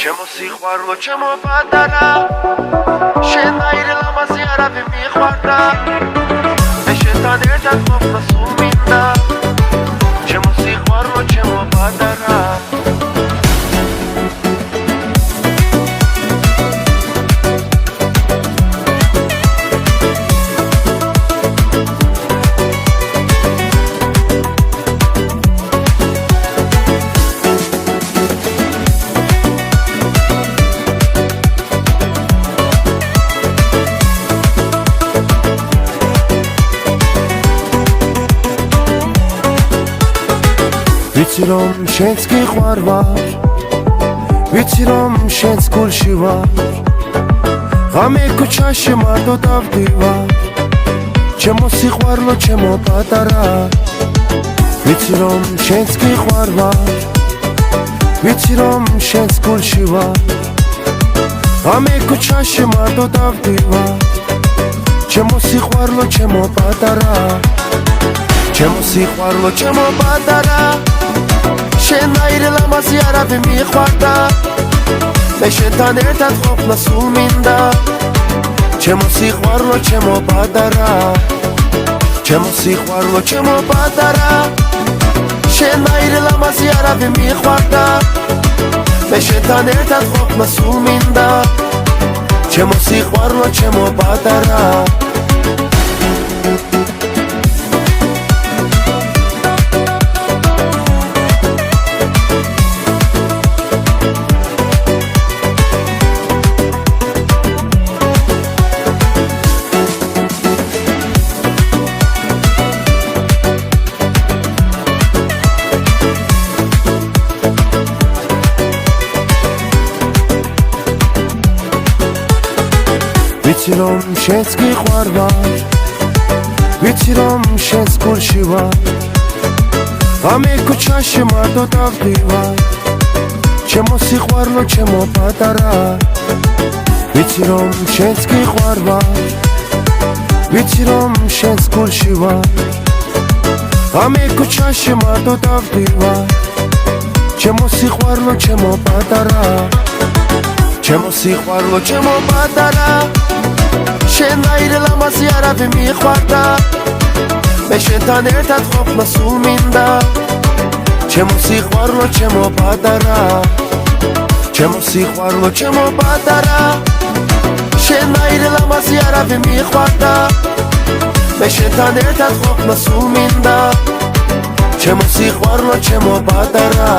Čemu sihvarlo, čemu padara Šen aire lamazi arabi mi hvarda Neşetan erdan kopla sulminda Čemu sihvarlo, čemu padara Ვიცი რომ შენს გიყვარ ვარ ვიცი რომ შენს გულში ვარ ღამე ქუჩაში მარტო დავდივარ ჩემო სიყვარულო ჩემო პატარა ვიცი რომ შენს გიყვარ ვარ ვიცი რომ შენს გულში ვარ ღამე ქუჩაში მარტო დავდივარ ჩემო სიყვარულო ჩემო პატარა ჩემო სიყვარულო ჩემო პატარა შენ აირე ლამაზი არაფერი მიხვარდა მე შენთან ერთად ყოფნა სულ მინდა ჩემო სიყვარულო ჩემო პატარა ჩემო სიყვარულო ჩემო პატარა შენ აირე ლამაზი არაფერი მიხვარდა მე შენთან ერთად ყოფნა სულ მინდა ჩემო სიყვარულო ჩემო პატარა ვიცი რომ შენს გიყვარ ვარ ვიცი რომ შენს გულში ვარ ღამე ქუჩაში მარტო დავდივარ ჩემო სიყვარულო ჩემო პატარა ვიცი რომ შენს გიყვარ ვარ ვიცი რომ შენს გულში ვარ ღამე ქუჩაში მარტო დავდივარ ჩემო სიყვარულო ჩემო პატარა ჩემო სიყვარულო ჩემო პატარა შენ აირე ლამაზი არაფერი მიხვარდა მე შენთან ერთად ყოფნა სულ მინდა ჩემო სიყვარულო ჩემო პატარა ჩემო სიყვარულო ჩემო პატარა შენ აირე ლამაზი არაფერი მიხვარდა მე შენთან ერთად ყოფნა სულ მინდა ჩემო სიყვარულო ჩემო პატარა